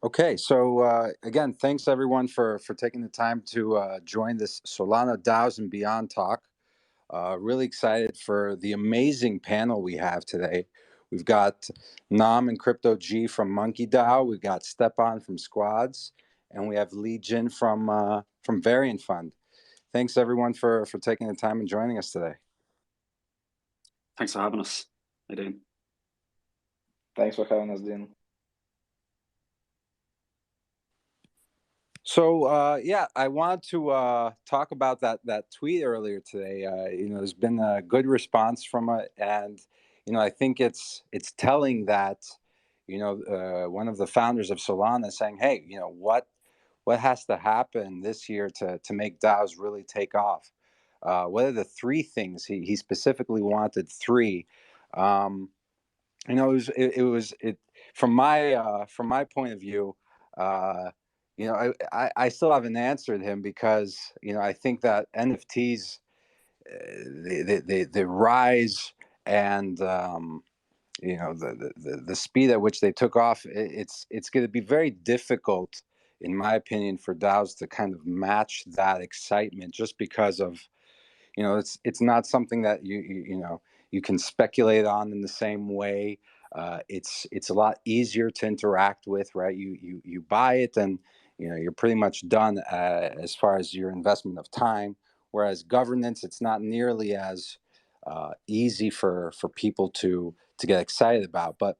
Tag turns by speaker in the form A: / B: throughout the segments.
A: Okay, so again, thanks everyone for taking the time to join this Solana DAOs and Beyond talk. Really excited for the amazing panel we have today. We've got Nom and Crypto-G from MonkeyDAO. We've got Stepan from Squads, and we have Lee Jin from Variant Fund. Thanks everyone for taking the time and joining us today.
B: Thanks for having us. Hey, Dean.
C: Thanks for having us, Dean.
A: So yeah, I want to talk about that tweet earlier today. There's been a good response from it, and I think it's telling that one of the founders of Solana is saying, hey, what has to happen this year to make DAOs really take off? What are the three things he specifically wanted? Three. It from my point of view. I still haven't answered him because I think that NFTs, the rise and the speed at which they took off, it's going to be very difficult, in my opinion, for DAOs to kind of match that excitement, just because of it's not something that you can speculate on in the same way. It's a lot easier to interact with, right? You buy it and you're pretty much done as far as your investment of time. Whereas governance, it's not nearly as easy for people to get excited about. But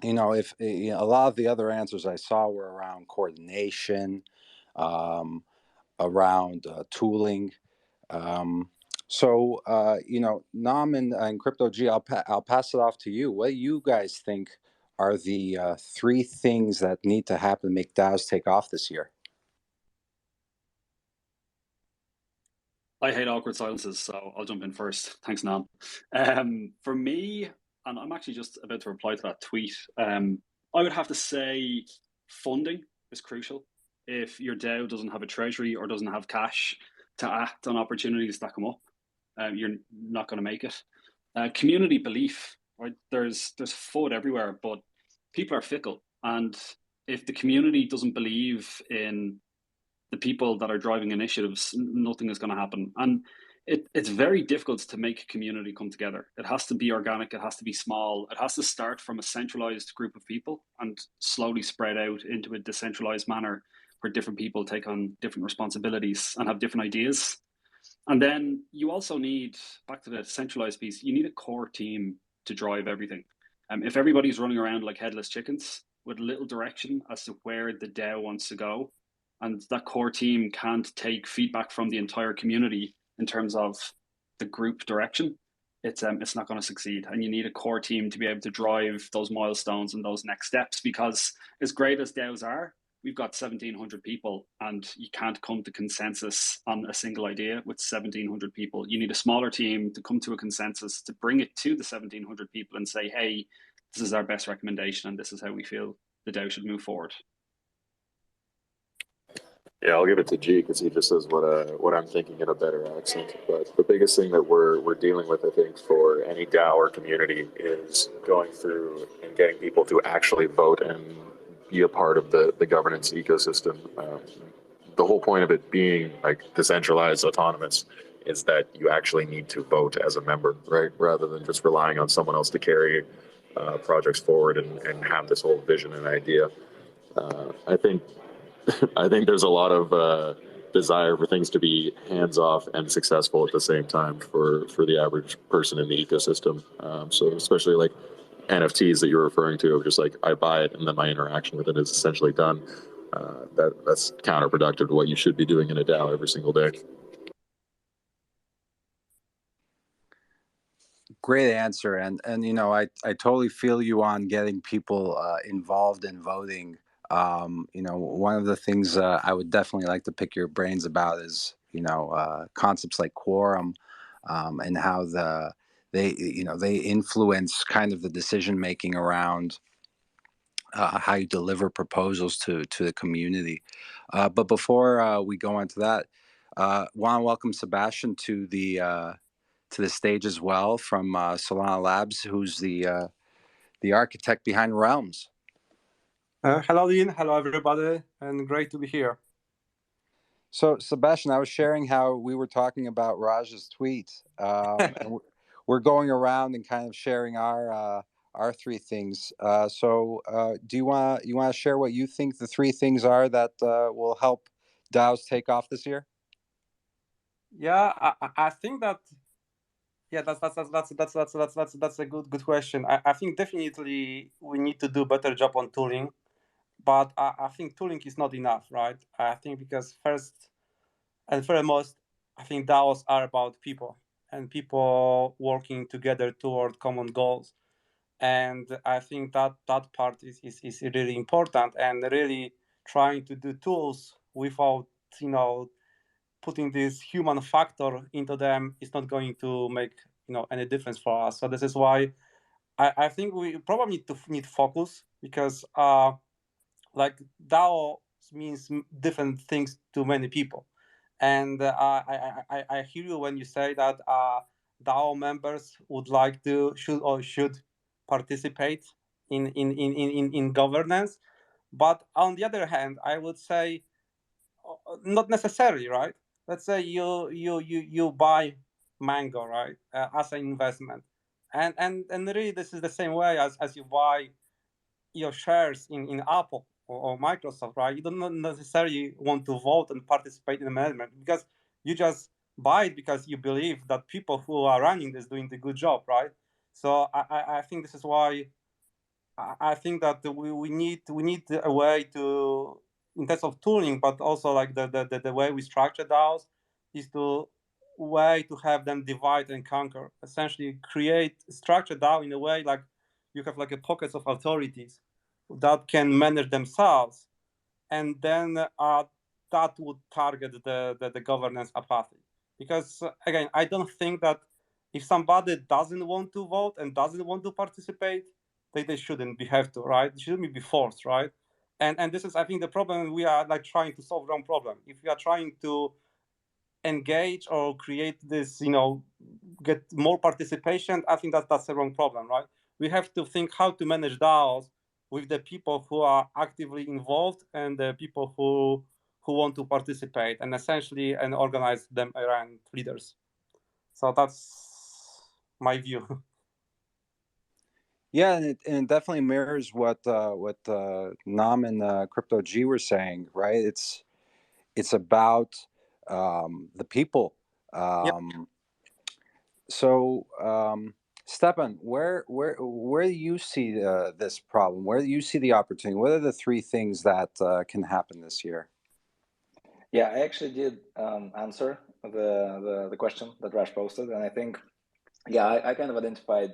A: if a lot of the other answers I saw were around coordination, around tooling. Nam and Crypto-G, I'll pass it off to you. What do you guys think are the three things that need to happen to make DAOs take off this year?
B: I hate awkward silences, so I'll jump in first. Thanks, Nam. For me, and I'm actually just about to reply to that tweet, I would have to say funding is crucial. If your DAO doesn't have a treasury or doesn't have cash to act on opportunities that come up, you're not going to make it. Community belief, right? There's FUD everywhere, but people are fickle, and if the community doesn't believe in the people that are driving initiatives, nothing is going to happen. And it's very difficult to make community come together. It has to be organic. It has to be small. It has to start from a centralized group of people and slowly spread out into a decentralized manner where different people take on different responsibilities and have different ideas. And then you also need, back to the centralized piece, you need a core team to drive everything. If everybody's running around like headless chickens with little direction as to where the DAO wants to go, and that core team can't take feedback from the entire community in terms of the group direction, it's not going to succeed. And you need a core team to be able to drive those milestones and those next steps, because as great as DAOs are, we've got 1,700 people, and you can't come to consensus on a single idea with 1,700 people. You need a smaller team to come to a consensus, to bring it to the 1,700 people and say, hey, this is our best recommendation and this is how we feel the DAO should move forward.
D: Yeah, I'll give it to G because he just says what I'm thinking in a better accent. But the biggest thing that we're dealing with, I think, for any DAO or community is going through and getting people to actually vote and be a part of the governance ecosystem. The whole point of it being like decentralized, autonomous, is that you actually need to vote as a member, right? Rather than just relying on someone else to carry projects forward and have this whole vision and idea. I think there's a lot of desire for things to be hands-off and successful at the same time for the average person in the ecosystem. So especially like NFTs that you're referring to, of just like I buy it and then my interaction with it is essentially done. That's counterproductive to what you should be doing in a DAO every single day.
A: Great answer, and I totally feel you on getting people involved in voting. One of the things I would definitely like to pick your brains about is concepts like quorum, and how they influence kind of the decision making around how you deliver proposals to the community. But before we go into that, want to welcome Sebastian to the stage as well, from Solana Labs, who's the architect behind Realms.
E: Hello, Dean. Hello, everybody, and great to be here.
A: So, Sebastian, I was sharing how we were talking about Raj's tweet, and we're going around and kind of sharing our three things. Do you want to share what you think the three things are that will help DAOs take off this year?
E: Yeah, I think that that's a good question. I think definitely we need to do a better job on tooling, but I think tooling is not enough, right? I think because first and foremost, I think DAOs are about people and people working together toward common goals. And I think that part is really important, and really trying to do tools without, putting this human factor into them is not going to make, any difference for us. So this is why I think we probably need focus, because like DAO means different things to many people. And I hear you when you say that DAO members would like to should participate in governance, but on the other hand, I would say not necessarily, right? Let's say you buy Mango, right, as an investment, and really this is the same way as you buy your shares in Apple or Microsoft, right? You don't necessarily want to vote and participate in the management, because you just buy it because you believe that people who are running this doing the good job, right? So I think this is why I think that we need a way to, in terms of tooling, but also like the way we structure DAOs, is to way to have them divide and conquer. Essentially, create structure DAO in a way like you have like a pockets of authorities that can manage themselves, and then that would target the governance apathy. Because again, I don't think that if somebody doesn't want to vote and doesn't want to participate, they shouldn't have to, right? It shouldn't be forced, right? And this is, I think, the problem. We are like trying to solve the wrong problem. If we are trying to engage or create this, get more participation, I think that's the wrong problem, right? We have to think how to manage DAOs with the people who are actively involved and the people who want to participate, and essentially and organize them around leaders. So that's my view.
A: Yeah, and it definitely mirrors what Nam and Crypto.g were saying, right? It's about the people.
E: Yep.
A: So, Stepan, where do you see this problem? Where do you see the opportunity? What are the three things that can happen this year?
C: Yeah, I actually did answer the question that Raj posted, and I think, yeah, I kind of identified,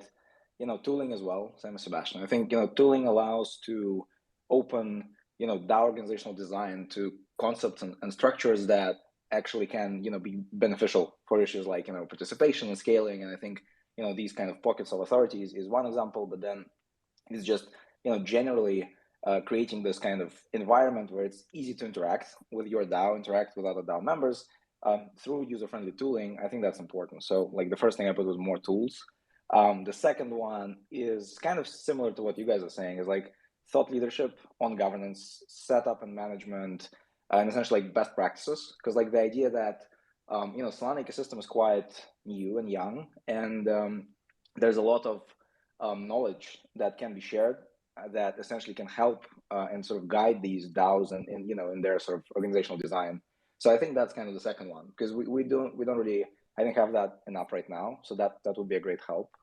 C: tooling as well, same as Sebastian. I think, tooling allows to open, DAO organizational design to concepts and structures that actually can, be beneficial for issues like, participation and scaling. And I think, these kind of pockets of authorities is one example, but then it's just, generally creating this kind of environment where it's easy to interact with your DAO, interact with other DAO members through user-friendly tooling. I think that's important. So like the first thing I put was more tools. The second one is kind of similar to what you guys are saying, is like thought leadership on governance, setup and management, and essentially like best practices. Because like the idea that, Solana ecosystem is quite new and young, and there's a lot of knowledge that can be shared that essentially can help and sort of guide these DAOs and in their sort of organizational design. So I think that's kind of the second one, because we don't really, I think, have that enough right now. So that would be a great help.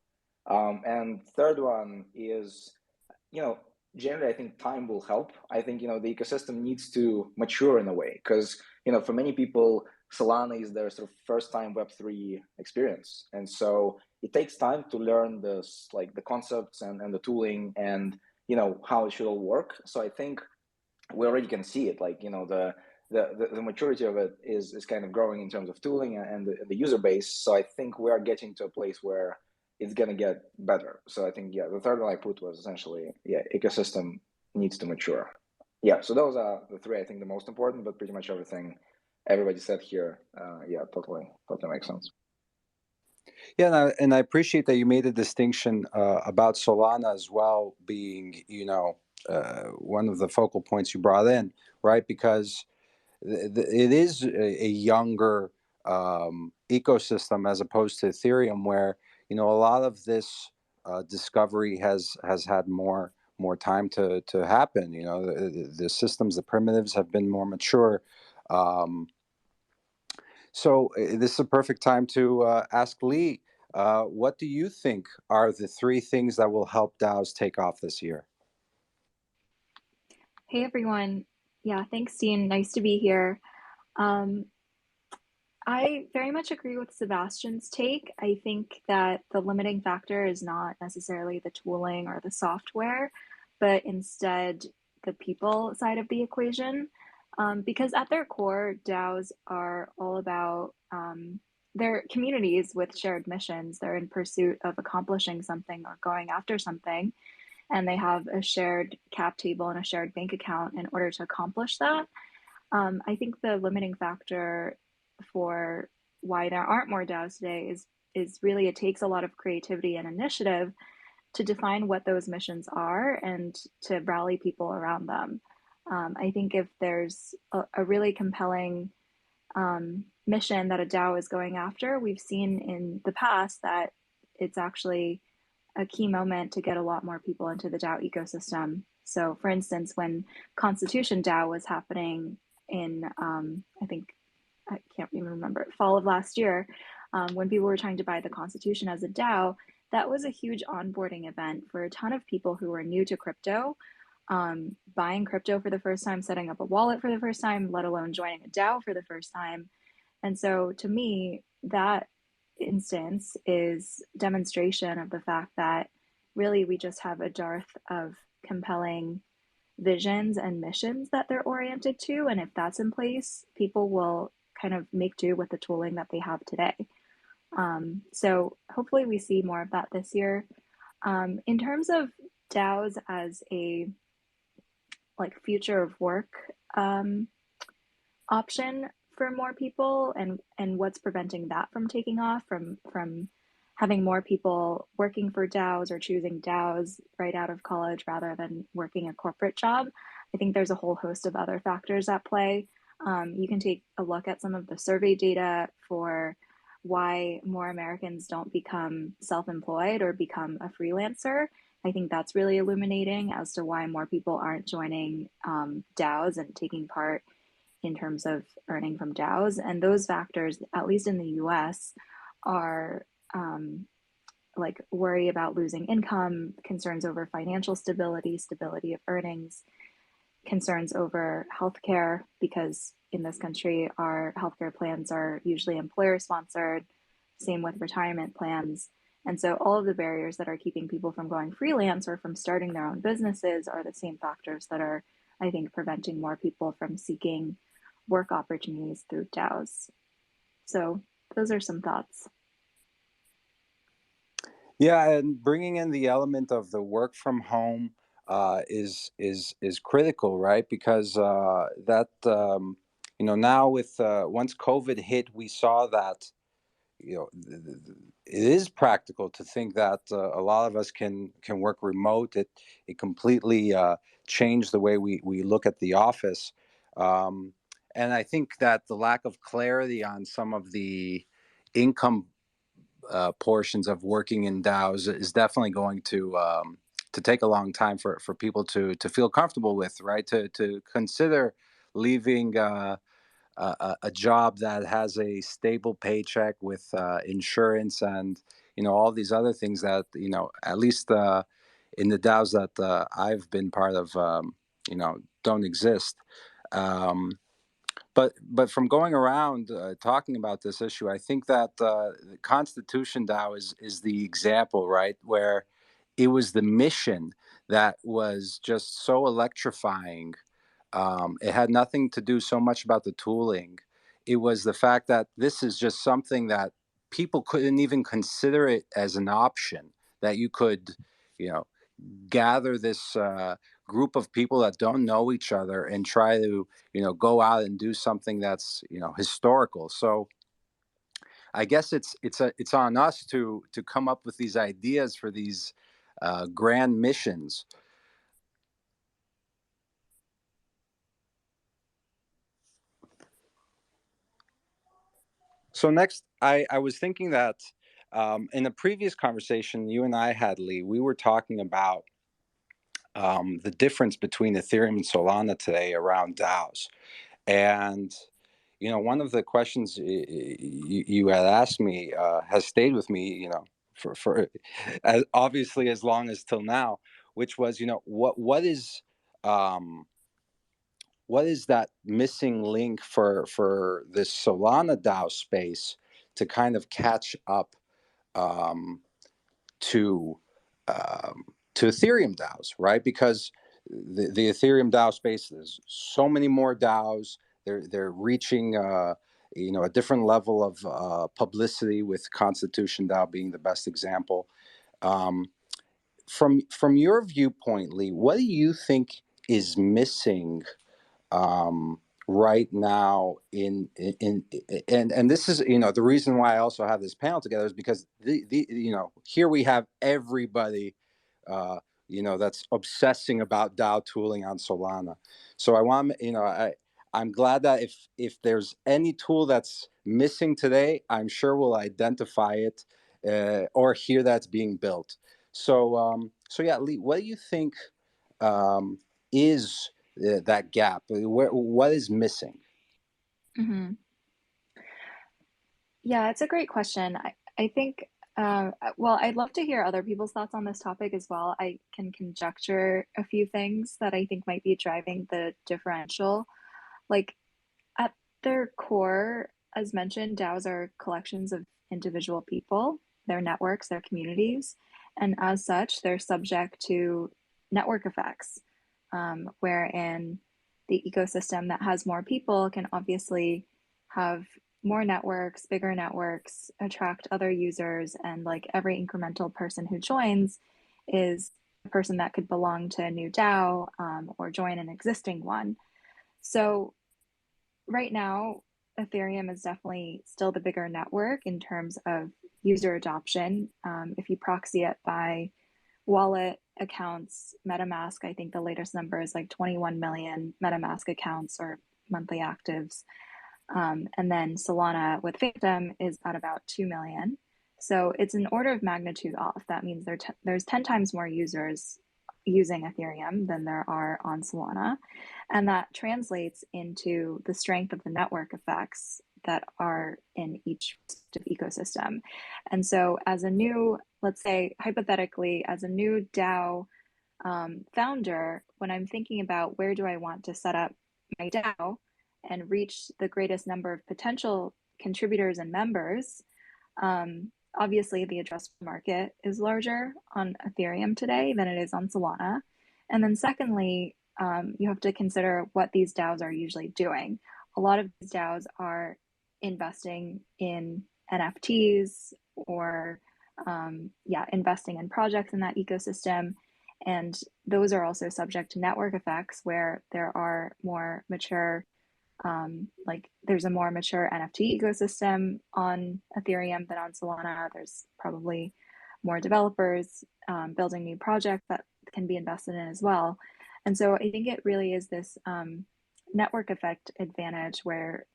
C: And third one is, generally I think time will help. I think the ecosystem needs to mature in a way, because for many people Solana is their sort of first time Web3 experience, and so it takes time to learn this, like the concepts and the tooling and how it should all work. So I think we already can see it, like the maturity of it is kind of growing in terms of tooling and the user base. So I think we are getting to a place where it's going to get better. So I think, yeah, the third one I put was essentially, yeah, ecosystem needs to mature. Yeah, so those are the three I think the most important, but pretty much everything everybody said here, yeah, totally makes sense.
A: Yeah, and I appreciate that you made a distinction about Solana as well being, one of the focal points you brought in, right? Because it is a younger ecosystem as opposed to Ethereum, where a lot of this discovery has had more time to happen. The systems, the primitives have been more mature. So this is a perfect time to ask Lee, what do you think are the 3 things that will help DAOs take off this year?
F: Hey everyone. Yeah, thanks, Dean. Nice to be here. I very much agree with Sebastian's take. I think that the limiting factor is not necessarily the tooling or the software, but instead the people side of the equation. Because at their core, DAOs are all about they're communities with shared missions. They're in pursuit of accomplishing something or going after something, and they have a shared cap table and a shared bank account in order to accomplish that. I think the limiting factor for why there aren't more DAOs today is really it takes a lot of creativity and initiative to define what those missions are and to rally people around them. I think if there's a really compelling mission that a DAO is going after, we've seen in the past that it's actually a key moment to get a lot more people into the DAO ecosystem. So for instance, when Constitution DAO was happening in, I can't even remember, fall of last year, when people were trying to buy the Constitution as a DAO, that was a huge onboarding event for a ton of people who were new to crypto, buying crypto for the first time, setting up a wallet for the first time, let alone joining a DAO for the first time. And so to me, that instance is demonstration of the fact that really we just have a dearth of compelling visions and missions that they're oriented to. And if that's in place, people will kind of make do with the tooling that they have today. So hopefully we see more of that this year. In terms of DAOs as a future of work option for more people, and what's preventing that from taking off, from having more people working for DAOs or choosing DAOs right out of college rather than working a corporate job. I think there's a whole host of other factors at play. You can take a look at some of the survey data for why more Americans don't become self-employed or become a freelancer. I think that's really illuminating as to why more people aren't joining DAOs and taking part in terms of earning from DAOs. And those factors, at least in the US, are worry about losing income, concerns over financial stability, stability of earnings, concerns over healthcare, because in this country, our healthcare plans are usually employer sponsored, same with retirement plans. And so all of the barriers that are keeping people from going freelance or from starting their own businesses are the same factors that are, I think, preventing more people from seeking work opportunities through DAOs. So those are some thoughts.
A: Yeah, and bringing in the element of the work from home is critical, right? Because that now with once COVID hit, we saw that it is practical to think that a lot of us can work remote. It completely changed the way we look at the office, and I think that the lack of clarity on some of the income portions of working in DAOs is definitely going to take a long time for people to feel comfortable with, right? To consider leaving a job that has a stable paycheck with insurance and all these other things that at least in the DAOs that I've been part of don't exist. But from going around talking about this issue, I think that the Constitution DAO is the example, right, where it was the mission that was just so electrifying. It had nothing to do so much about the tooling. It was the fact that this is just something that people couldn't even consider it as an option, that you could, gather this group of people that don't know each other and try to, go out and do something that's, historical. So I guess it's on us to come up with these ideas for these grand missions. So next, I was thinking that in a previous conversation you and I had, Lee, we were talking about the difference between Ethereum and Solana today around DAOs. And, you know, one of the questions you had asked me has stayed with me, you know, for obviously as long as till now, which was, you know, what is that missing link for this Solana DAO space to kind of catch up um, to Ethereum DAOs, right? Because the Ethereum DAO space, there's so many more DAOs. They're reaching you know, a different level of publicity, with Constitution DAO being the best example. From your viewpoint, Lee, what do you think is missing right now and this is, you know, the reason why I also have this panel together is because the you know, here we have everybody you know, that's obsessing about DAO tooling on Solana. So I want, you know, I'm glad that if there's any tool that's missing today, I'm sure we'll identify it or hear that's being built. So so yeah, Lee, what do you think is that gap? What is missing?
F: Mm-hmm. Yeah, it's a great question. I think, well, I'd love to hear other people's thoughts on this topic as well. I can conjecture a few things that I think might be driving the differential. Like, at their core, as mentioned, DAOs are collections of individual people, their networks, their communities, and as such, they're subject to network effects, wherein the ecosystem that has more people can obviously have more networks, bigger networks, attract other users, and like every incremental person who joins is a person that could belong to a new DAO or join an existing one. So right now, Ethereum is definitely still the bigger network in terms of user adoption. If you proxy it by wallet accounts, MetaMask, I think the latest number is like 21 million MetaMask accounts or monthly actives. And then Solana with Phantom is at about 2 million. So it's an order of magnitude off. That means there's 10 times more users using Ethereum than there are on Solana. And that translates into the strength of the network effects that are in each ecosystem. And so as a new, let's say hypothetically, as a new DAO founder, when I'm thinking about where do I want to set up my DAO and reach the greatest number of potential contributors and members, obviously the addressable market is larger on Ethereum today than it is on Solana. And then secondly, you have to consider what these DAOs are usually doing. A lot of these DAOs are investing in NFTs or investing in projects in that ecosystem. And those are also subject to network effects where there are more mature, like there's a more mature NFT ecosystem on Ethereum than on Solana. There's probably more developers building new projects that can be invested in as well. And so I think it really is this network effect advantage where,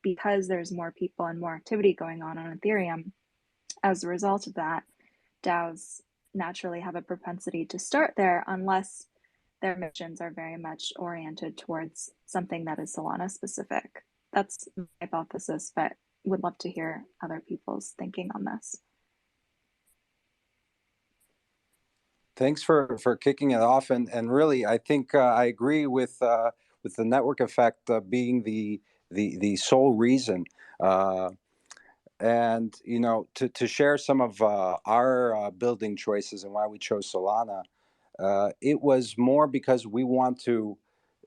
F: because there's more people and more activity going on Ethereum, as a result of that, DAOs naturally have a propensity to start there unless their missions are very much oriented towards something that is Solana specific. That's my hypothesis, but would love to hear other people's thinking on this.
A: Thanks for kicking it off, and really, I think I agree with the network effect being the sole reason. And you know, to share some of our building choices and why we chose Solana, it was more because we want to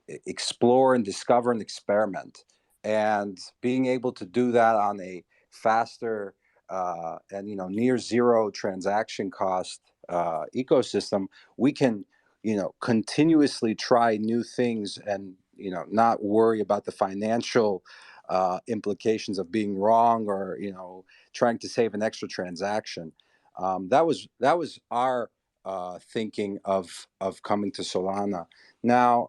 A: explore and discover and experiment, and being able to do that on a faster and, you know, near zero transaction cost ecosystem, we can, you know, continuously try new things and, you know, not worry about the financial implications of being wrong or, you know, trying to save an extra transaction. That was our thinking of coming to Solana. Now,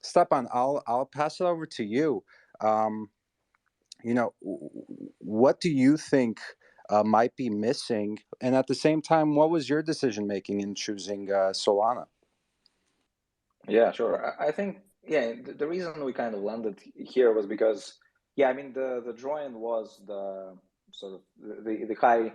A: Stepan, I'll pass it over to you. what do you think might be missing? And at the same time, what was your decision making in choosing Solana?
C: Yeah, sure. I think, yeah, the reason we kind of landed here was because, yeah, I mean, the drawing was the sort of the high,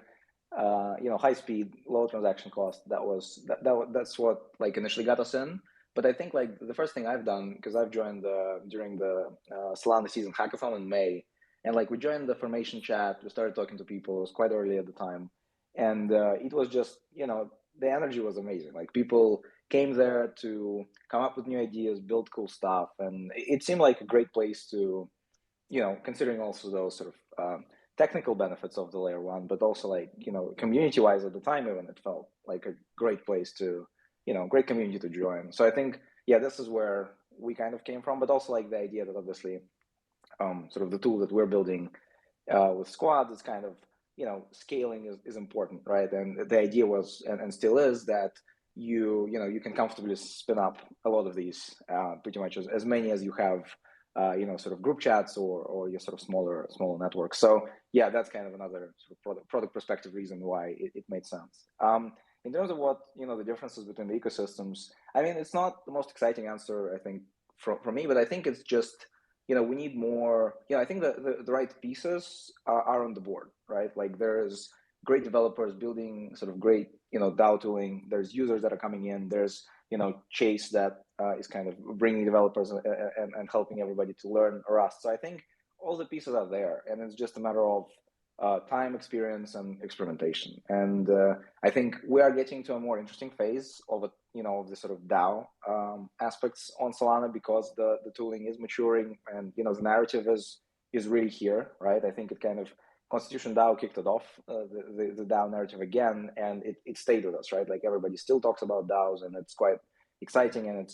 C: high speed, low transaction cost. That's what like initially got us in. But I think like the first thing I've done, because I've joined during the Solana season hackathon in May, and like we joined the formation chat, we started talking to people. It was quite early at the time, and it was just the energy was amazing. Like people came there to come up with new ideas, build cool stuff, and it seemed like a great place to, considering also those sort of technical benefits of the layer one, but also like, community-wise at the time, even it felt like a great place to, great community to join. So I think, yeah, this is where we kind of came from, but also like the idea that obviously sort of the tool that we're building with squads is kind of, scaling is important, right? And the idea was, and still is, that you can comfortably spin up a lot of these, pretty much as many as you have, sort of group chats or your sort of smaller networks. So yeah, that's kind of another sort of product perspective reason why it made sense. In terms of what the differences between the ecosystems, I mean, it's not the most exciting answer, I think, for me, but I think it's just we need more. I think the right pieces are on the board, right? Like there's great developers building sort of great DAO tooling. There's users that are coming in. There's Chase that is kind of bringing developers and helping everybody to learn Rust. So I think all the pieces are there, and it's just a matter of time, experience, and experimentation. And I think we are getting to a more interesting phase of it, of the sort of DAO aspects on Solana, because the tooling is maturing, and the narrative is really here, right? I think it kind of Constitution DAO kicked it off, the DAO narrative again, and it stayed with us, right? Like everybody still talks about DAOs, and it's quite exciting, and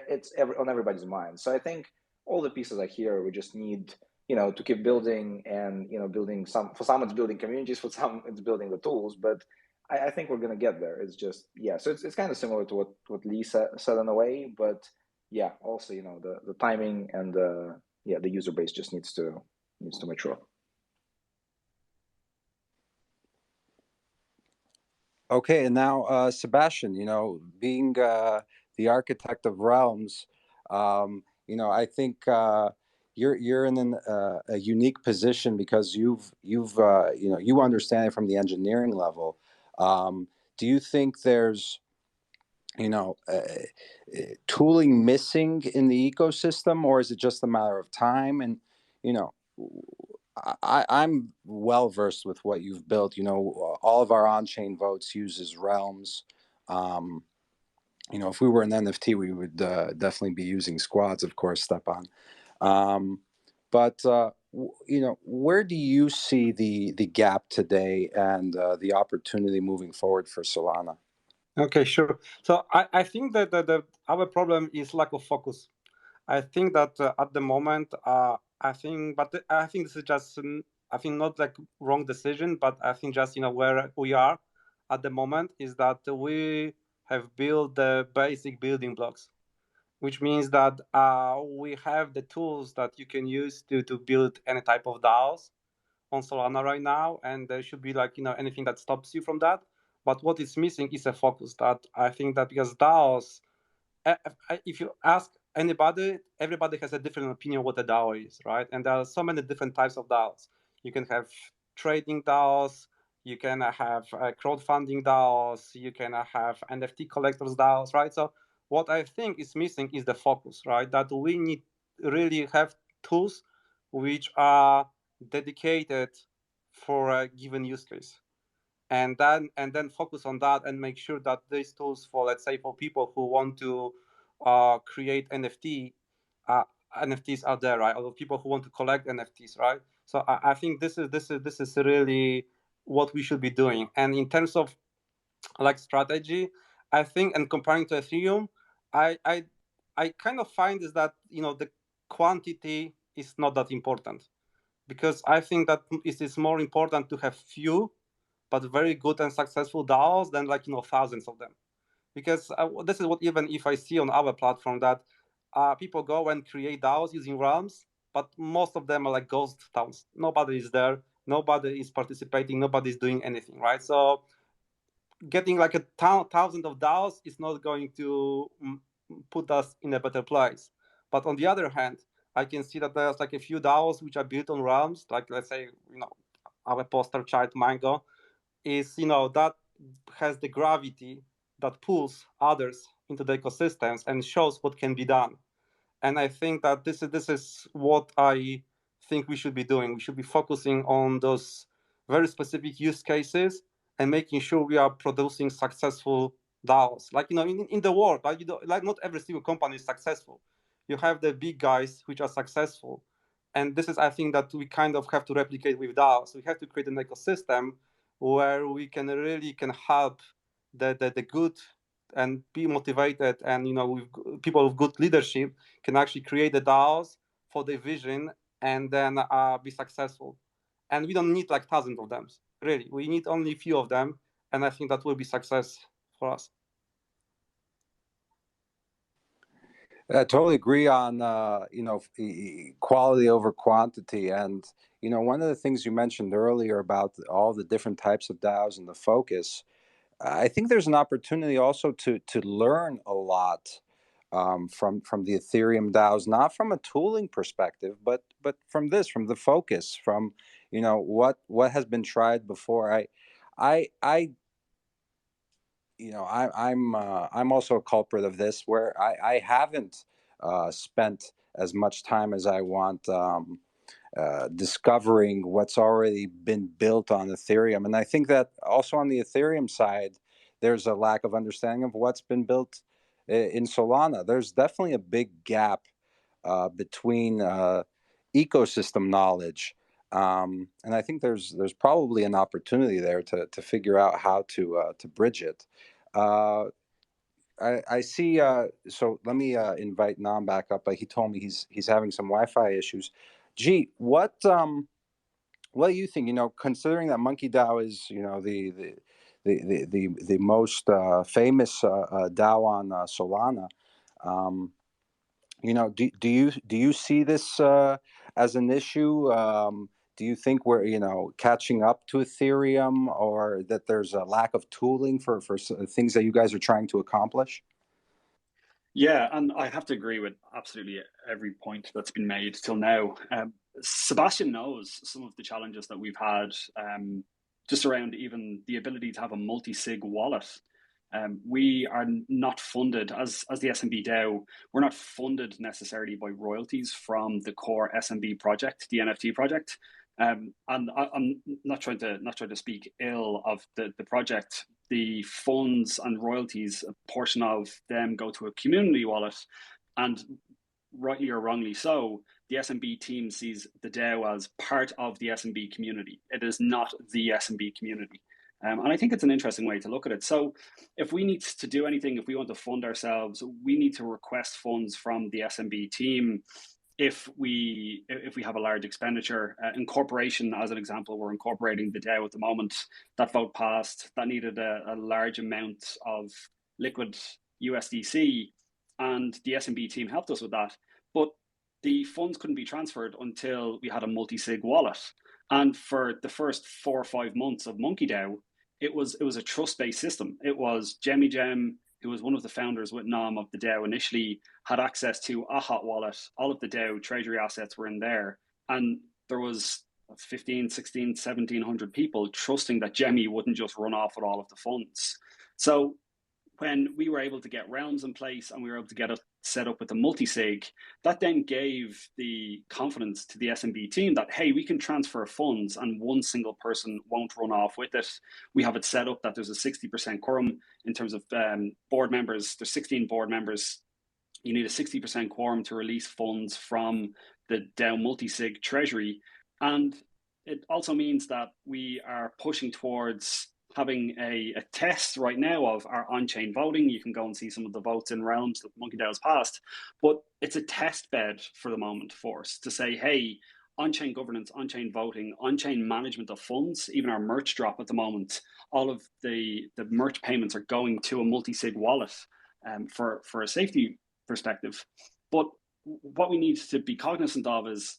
C: it's on everybody's mind. So I think all the pieces are here. We just need to keep building, and building for some it's building communities, for some it's building the tools, but I think we're going to get there. It's just, yeah, so it's kind of similar to what Lee said in a way, but yeah, also the timing and the user base just needs to mature.
A: Okay, and now Sebastian, being the architect of Realms, I think you're in a unique position because you understand it from the engineering level. Do you think there's tooling missing in the ecosystem, or is it just a matter of time? And I'm well versed with what you've built. All of our on-chain votes uses Realms. If we were an NFT, we would definitely be using squads, of course, Stepan. But where do you see the gap today and the opportunity moving forward for Solana?
E: Okay, sure. So I think that our problem is lack of focus. I think that at the moment, I think this is just, I think not like wrong decision, but I think just, where we are at the moment is that we have built the basic building blocks, which means that we have the tools that you can use to build any type of DAOs on Solana right now, and there should be like anything that stops you from that. But what is missing is a focus. That I think that because DAOs, if you ask anybody, everybody has a different opinion what a DAO is, right? And there are so many different types of DAOs. You can have trading DAOs, you can have crowdfunding DAOs, you can have NFT collectors DAOs, right? So what I think is missing is the focus, right? That we need really have tools which are dedicated for a given use case, and then focus on that and make sure that these tools for, let's say, for people who want to create NFTs are there, right? Or people who want to collect NFTs, right? So I think this is really what we should be doing. And in terms of like strategy, I think, and comparing to Ethereum, I kind of find is that the quantity is not that important, because I think that it is more important to have few but very good and successful DAOs than like thousands of them. Because this is what, even if I see on our platform, that people go and create DAOs using Realms, but most of them are like ghost towns. Nobody is there, nobody is participating, nobody is doing anything, right? So getting like 1,000 of DAOs is not going to put us in a better place. But on the other hand, I can see that there's like a few DAOs which are built on realms, like let's say, our poster child Mango is, that has the gravity that pulls others into the ecosystems and shows what can be done. And I think that this is what I think we should be doing. We should be focusing on those very specific use cases and making sure we are producing successful DAOs. Like, in the world, like not every single company is successful. You have the big guys which are successful. And this is, I think, that we kind of have to replicate with DAOs. We have to create an ecosystem where we can really help the good and be motivated, and with people with good leadership can actually create the DAOs for their vision and then be successful. And we don't need like thousands of them, really. We need only a few of them, and I think that will be success for us.
A: I totally agree on quality over quantity. And one of the things you mentioned earlier about all the different types of DAOs and the focus, I think there's an opportunity also to learn a lot from the Ethereum DAOs, not from a tooling perspective, but from the focus, from what has been tried before. I'm also a culprit of this, where I haven't spent as much time as I want discovering what's already been built on Ethereum. And I think that also on the Ethereum side, there's a lack of understanding of what's been built in Solana. There's definitely a big gap between ecosystem knowledge. And I think there's probably an opportunity there to figure out how to bridge it. I see. So let me invite Nam back up. He told me he's having some Wi-Fi issues. Gee, what do you think? Considering that MonkeyDAO is the most famous DAO on Solana. Do you see this as an issue? Do you think we're catching up to Ethereum, or that there's a lack of tooling for things that you guys are trying to accomplish?
B: Yeah, and I have to agree with absolutely every point that's been made till now. Sebastian knows some of the challenges that we've had just around even the ability to have a multi-sig wallet. We are not funded as the SMB DAO. We're not funded necessarily by royalties from the core SMB project, the NFT project. And I'm not trying to speak ill of the project. The funds and royalties, a portion of them go to a community wallet, and rightly or wrongly so, the SMB team sees the DAO as part of the SMB community. It is not the SMB community. And I think it's an interesting way to look at it. So if we need to do anything, if we want to fund ourselves, we need to request funds from the SMB team. If we have a large expenditure, incorporation as an example, we're incorporating the DAO at the moment. That vote passed. That needed a large amount of liquid USDC, and the SMB team helped us with that. But the funds couldn't be transferred until we had a multi-sig wallet. And for the first 4 or 5 months of MonkeyDAO, it was a trust-based system. It was Gem, who was one of the founders with Nam of the DAO initially, had access to a hot wallet. All of the DAO treasury assets were in there. And there was 15, 16, 1,700 people trusting that Jemmy wouldn't just run off with all of the funds. So when we were able to get realms in place and we were able to get it set up with the multi-sig, that then gave the confidence to the SMB team that, hey, we can transfer funds and one single person won't run off with it. We have it set up that there's a 60% quorum in terms of board members. There's 16 board members. You need a 60% quorum to release funds from the DAO multi-sig treasury. And it also means that we are pushing towards having a test right now of our on-chain voting. You can go and see some of the votes in realms that MonkeyDAO has passed, but it's a test bed for the moment for us to say, hey, on-chain governance, on-chain voting, on-chain management of funds, even our merch drop at the moment, all of the merch payments are going to a multi-sig wallet for a safety perspective. But what we need to be cognizant of is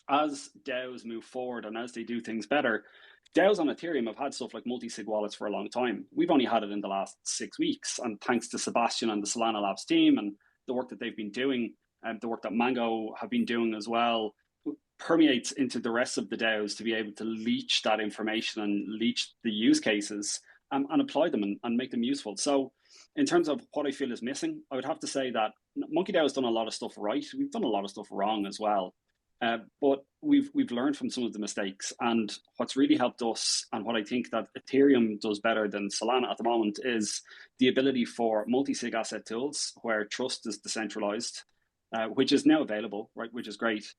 B: as DAOs move forward and as they do things better, DAOs on Ethereum have had stuff like multi-sig wallets for a long time. We've only had it in the last 6 weeks, and thanks to Sebastian and the Solana Labs team and the work that they've been doing, and the work that Mango have been doing as well, permeates into the rest of the DAOs to be able to leech that information and leech the use cases and apply them and make them useful. So in terms of what I feel is missing, I would have to say that MonkeyDAO has done a lot of stuff right. We've done a lot of stuff wrong as well. But we've learned from some of the mistakes. And what's really helped us, and what I think that Ethereum does better than Solana at the moment, is the ability for multi-sig asset tools where trust is decentralized, which is now available, right? Which is great.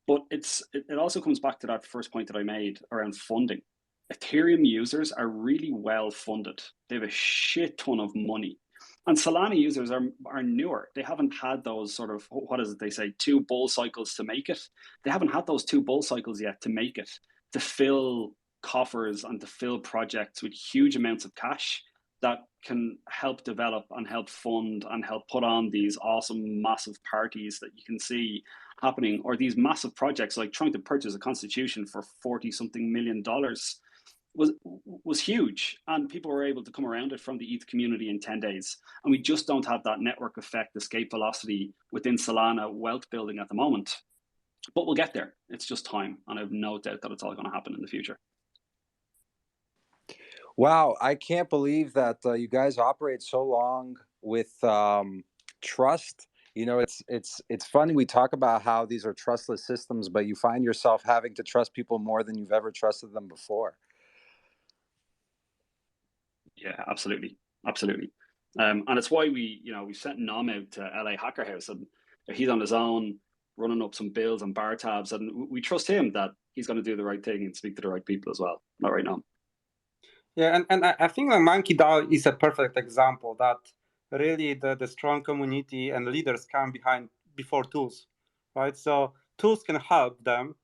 B: But it also comes back to that first point that I made around funding. Ethereum users are really well funded. They have a shit ton of money. And Solana users are newer. They haven't had those sort of, what is it they say, 2 bull cycles to make it. They haven't had those 2 bull cycles yet to make it, to fill coffers and to fill projects with huge amounts of cash that can help develop and help fund and help put on these awesome, massive parties that you can see happening, or these massive projects like trying to purchase a constitution for $40-something million was huge, and people were able to come around it from the ETH community in 10 days. And we just don't have that network effect, escape velocity within Solana wealth building at the moment. But we'll get there. It's just time, and I have no doubt that it's all going to happen in the future.
A: Wow, I can't believe that you guys operate so long with trust. You know, it's funny, we talk about how these are trustless systems, but you find yourself having to trust people more than you've ever trusted them before.
B: Yeah, absolutely. And it's why we sent Nom out to LA Hacker House, and he's on his own running up some bills and bar tabs, and we trust him that he's going to do the right thing and speak to the right people as well. Not right now.
E: Yeah, and I think that MonkeyDAO is a perfect example that really the strong community and leaders come before tools, right? So tools can help them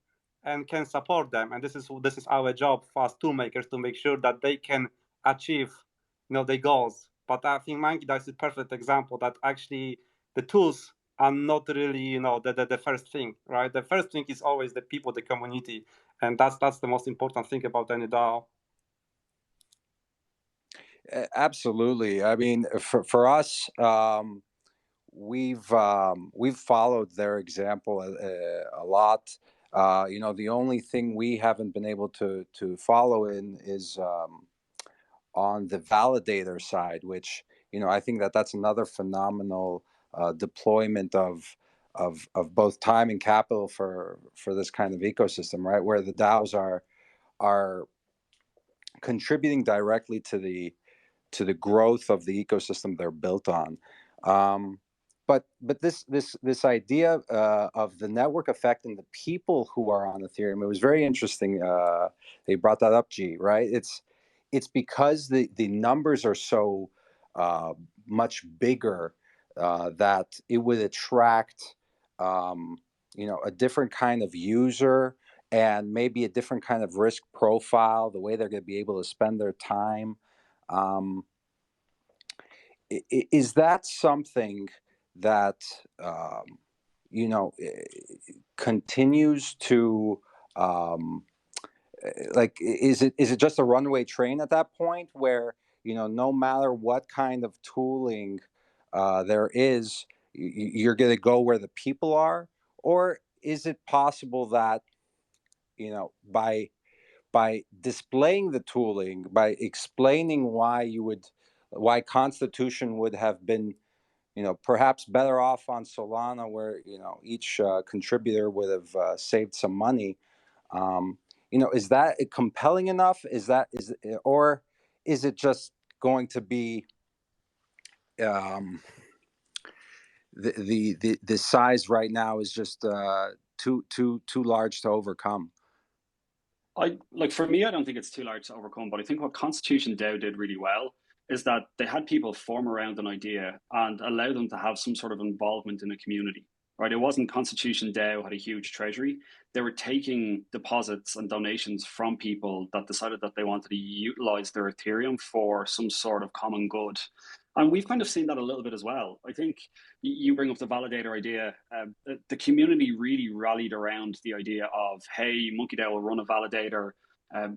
E: and can support them, and this is our job as tool makers, to make sure that they can achieve their goals. But I think MonkeyDAO is a perfect example that actually the tools are not really the first thing, right? The first thing is always the people, the community, and that's the most important thing about any DAO.
A: Absolutely. I mean, for us, we've followed their example a lot. The only thing we haven't been able to follow in is on the validator side, which I think that's another phenomenal deployment of both time and capital for this kind of ecosystem, right? Where the DAOs are contributing directly to the growth of the ecosystem they're built on. But this idea of the network effect and the people who are on Ethereum, it was very interesting. They brought that up, G, right? It's because the numbers are so much bigger that it would attract a different kind of user and maybe a different kind of risk profile, the way they're going to be able to spend their time. Is that something that continues to is it just a runaway train at that point where no matter what kind of tooling there is, you're going to go where the people are? Or is it possible that by displaying the tooling, by explaining why Constitution would have been perhaps better off on Solana, where each contributor would have saved some money, is that compelling enough? Or is it just going to be the size right now is just too large to overcome?
B: For me, I don't think it's too large to overcome, but I think what Constitution DAO did really well is that they had people form around an idea and allow them to have some sort of involvement in a community, right? It wasn't Constitution DAO had a huge treasury. They were taking deposits and donations from people that decided that they wanted to utilize their Ethereum for some sort of common good. And we've kind of seen that a little bit as well. I think you bring up the validator idea. The community really rallied around the idea of, hey, MonkeyDAO will run a validator.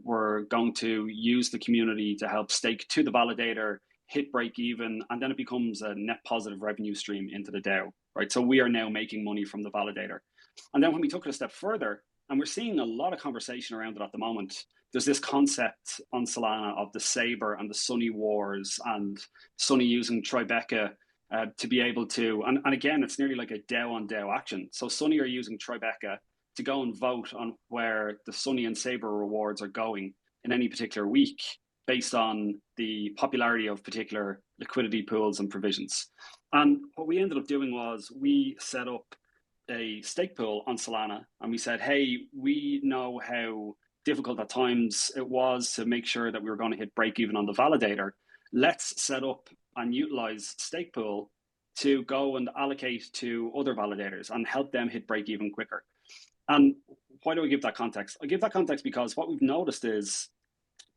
B: We're going to use the community to help stake to the validator, hit break even, and then it becomes a net positive revenue stream into the DAO, right? So we are now making money from the validator. And then when we took it a step further, and we're seeing a lot of conversation around it at the moment, there's this concept on Solana of the Saber and the Sunny wars, and Sunny using Tribeca to be able to, and again, it's nearly like a DAO on DAO action. So Sunny are using Tribeca to go and vote on where the Sunny and Saber rewards are going in any particular week based on the popularity of particular liquidity pools and provisions. And what we ended up doing was we set up a stake pool on Solana, and we said, hey, we know how difficult at times it was to make sure that we were going to hit break even on the validator. Let's set up and utilize stake pool to go and allocate to other validators and help them hit break even quicker. And why do I give that context? I give that context because what we've noticed is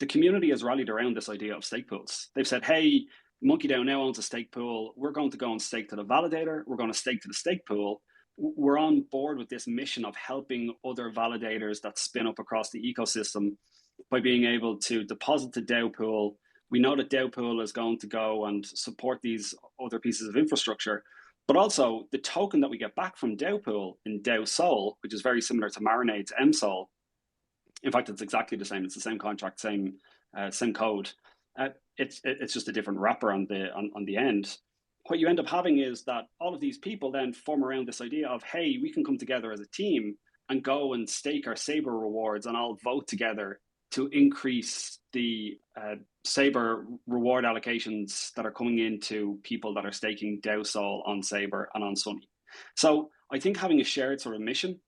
B: the community has rallied around this idea of stake pools. They've said, hey, MonkeyDAO now owns a stake pool. We're going to go and stake to the validator. We're going to stake to the stake pool. We're on board with this mission of helping other validators that spin up across the ecosystem by being able to deposit to DAO pool. We know that DAO pool is going to go and support these other pieces of infrastructure, but also the token that we get back from DAO pool in DAO Sol, which is very similar to Marinade's MSol. In fact, it's exactly the same. It's the same contract, same code. It's just a different wrapper on the end. What you end up having is that all of these people then form around this idea of, hey, we can come together as a team and go and stake our Saber rewards and all vote together to increase the Saber reward allocations that are coming into people that are staking DAO Sol on Saber and on Sunny. So I think having a shared sort of mission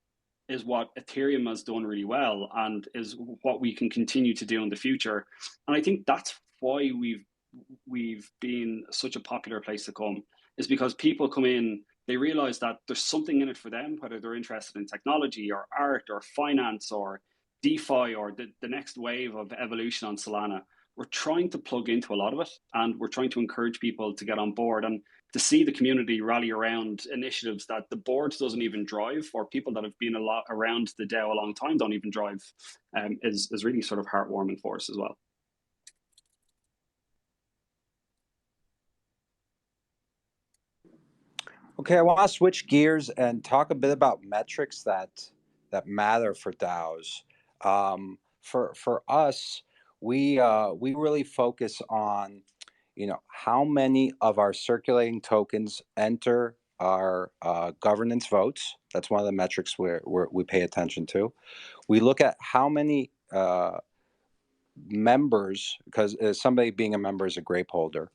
B: is what Ethereum has done really well and is what we can continue to do in the future. And I think that's why we've been such a popular place to come, is because people come in, they realize that there's something in it for them, whether they're interested in technology or art or finance or DeFi or the next wave of evolution on Solana. We're trying to plug into a lot of it, and we're trying to encourage people to get on board. And to see the community rally around initiatives that the board doesn't even drive, or people that have been a lot around the DAO a long time don't even drive, is really sort of heartwarming for us as well.
A: Okay, I want to switch gears and talk a bit about metrics that matter for DAOs. For us, we really focus on, how many of our circulating tokens enter our governance votes. That's one of the metrics we pay attention to. We look at how many members, because somebody being a member is a grape holder,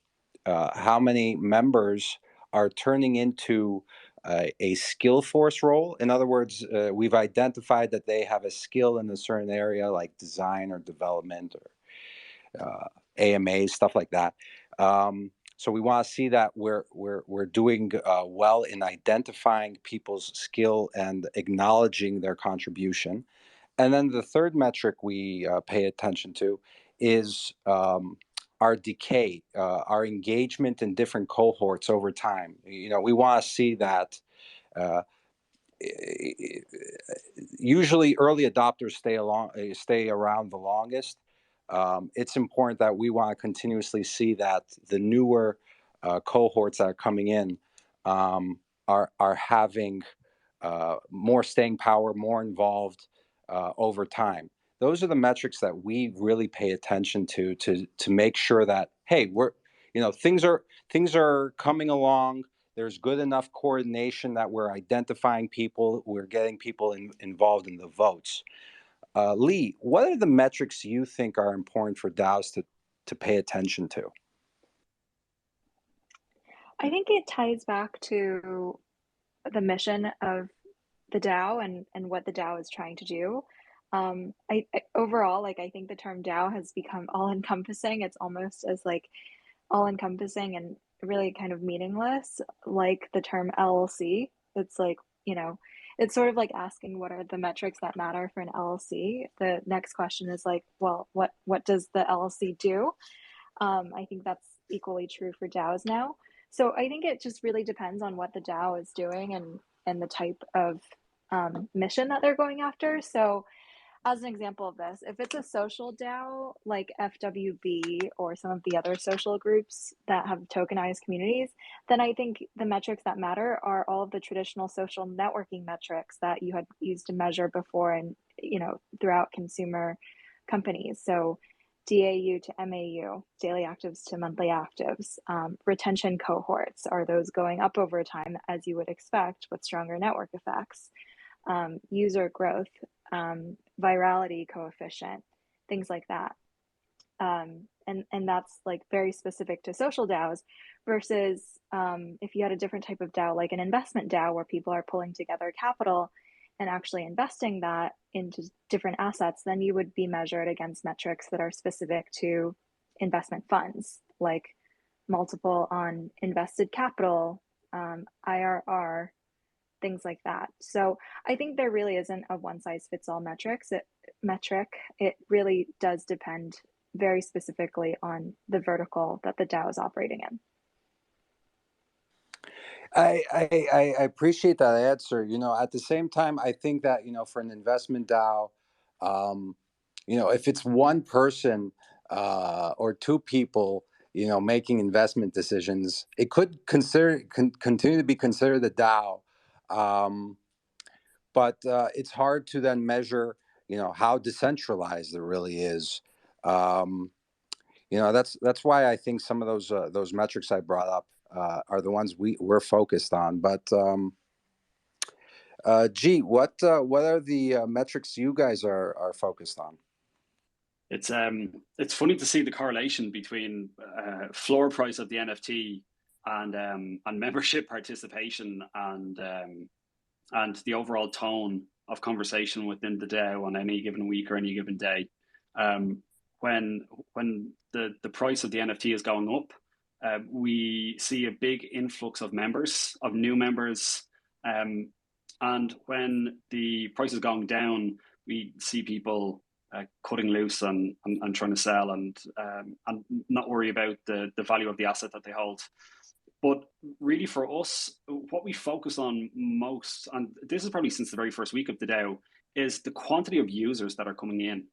A: how many members are turning into a skill force role. In other words, we've identified that they have a skill in a certain area like design or development or AMA, stuff like that. So we want to see that we're doing well in identifying people's skill and acknowledging their contribution. And then the third metric we pay attention to is our decay, our engagement in different cohorts over time. We want to see that usually early adopters stay around the longest. It's important that we want to continuously see that the newer cohorts that are coming in are having more staying power, more involved over time. Those are the metrics that we really pay attention to make sure that, hey, things are coming along. There's good enough coordination that we're identifying people, we're getting people involved in the votes. Lee, what are the metrics you think are important for DAOs to pay attention to?
F: I think it ties back to the mission of the DAO and what the DAO is trying to do. Overall, I think the term DAO has become all-encompassing. It's almost as all-encompassing and really kind of meaningless, like the term LLC. It's it's sort of like asking what are the metrics that matter for an LLC. The next question is well, what does the LLC do? I think that's equally true for DAOs now. So I think it just really depends on what the DAO is doing and the type of mission that they're going after. So as an example of this, if it's a social DAO like FWB or some of the other social groups that have tokenized communities, then I think the metrics that matter are all of the traditional social networking metrics that you had used to measure before and, you know, throughout consumer companies. So DAU to MAU, daily actives to monthly actives, retention cohorts, are those going up over time as you would expect with stronger network effects, user growth, virality coefficient, things like that. And that's like very specific to social DAOs versus if you had a different type of DAO, like an investment DAO where people are pulling together capital and actually investing that into different assets, then you would be measured against metrics that are specific to investment funds, like multiple on invested capital, IRR, things like that. So I think there really isn't a one size fits all metric. It really does depend very specifically on the vertical that the DAO is operating in.
A: I appreciate that answer. You know, at the same time, I think that, you know, for an investment DAO, you know, if it's one person or two people, you know, making investment decisions, it could continue to be considered a DAO. But it's hard to then measure, you know, how decentralized it really is. You know, that's why I think some of those metrics I brought up are the ones we're focused on. But G, what are the metrics you guys are focused on?
B: It's funny to see the correlation between floor price of the NFT and membership participation and the overall tone of conversation within the DAO on any given week or any given day. When the price of the NFT is going up, we see a big influx of members, of new members, and when the price is going down, we see people cutting loose and trying to sell and not worry about the value of the asset that they hold. But really for us, what we focus on most, and this is probably since the very first week of the DAO, is the quantity of users that are coming in.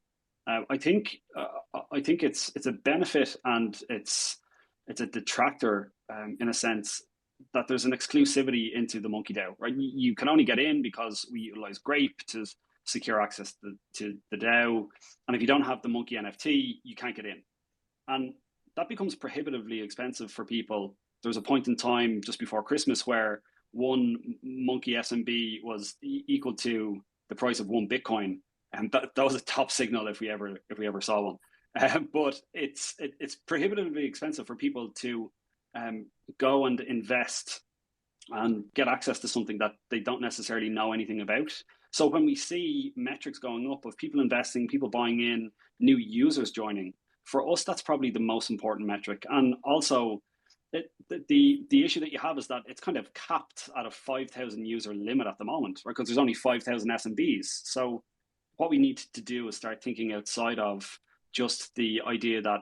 B: I think it's a benefit and it's a detractor in a sense that there's an exclusivity into the MonkeyDAO, right? You can only get in because we utilize Grape to secure access to the DAO, and if you don't have the Monkey NFT, you can't get in, and that becomes prohibitively expensive for people. There was a point in time just before Christmas where one Monkey SMB was equal to the price of one Bitcoin, and that was a top signal if we ever saw one. But it's prohibitively expensive for people to go and invest and get access to something that they don't necessarily know anything about. So when we see metrics going up of people investing, people buying in, new users joining, for us that's probably the most important metric. And also the issue that you have is that it's kind of capped at a 5,000 user limit at the moment, right? Because there's only 5,000 SMBs. So what we need to do is start thinking outside of just the idea that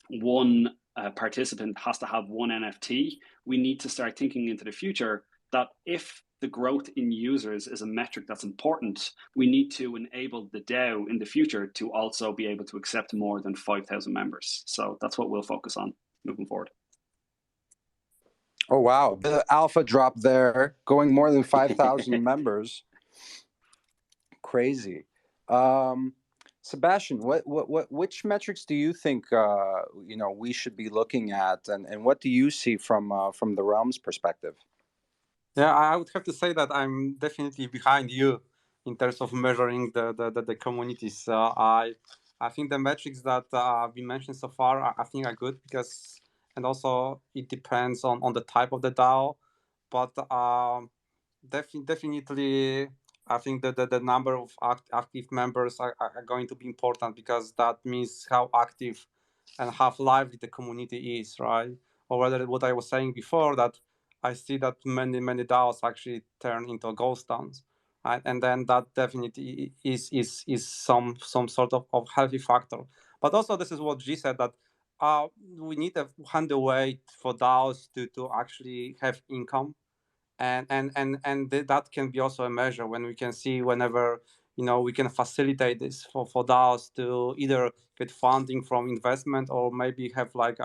B: one participant has to have one NFT. We need to start thinking into the future that if the growth in users is a metric that's important, we need to enable the DAO in the future to also be able to accept more than 5,000 members. So that's what we'll focus on moving forward.
A: Oh, wow. The alpha drop there, going more than 5,000 members. Crazy. Sebastian, which metrics do you think you know, we should be looking at, and what do you see from the Realm's perspective?
E: Yeah, I would have to say that I'm definitely behind you in terms of measuring the communities. I think the metrics that have been mentioned so far, I think are good because, and also it depends on the type of the DAO, but definitely I think that the number of active members are going to be important because that means how active and how lively the community is, right? Or whether what I was saying before, that I see that many DAOs actually turn into ghost towns, right? And then that definitely is some sort of healthy factor. But also this is what G said, that we need to find a way for DAOs to actually have income, and that can be also a measure when we can see whenever we can facilitate this for DAOs to either get funding from investment or maybe have like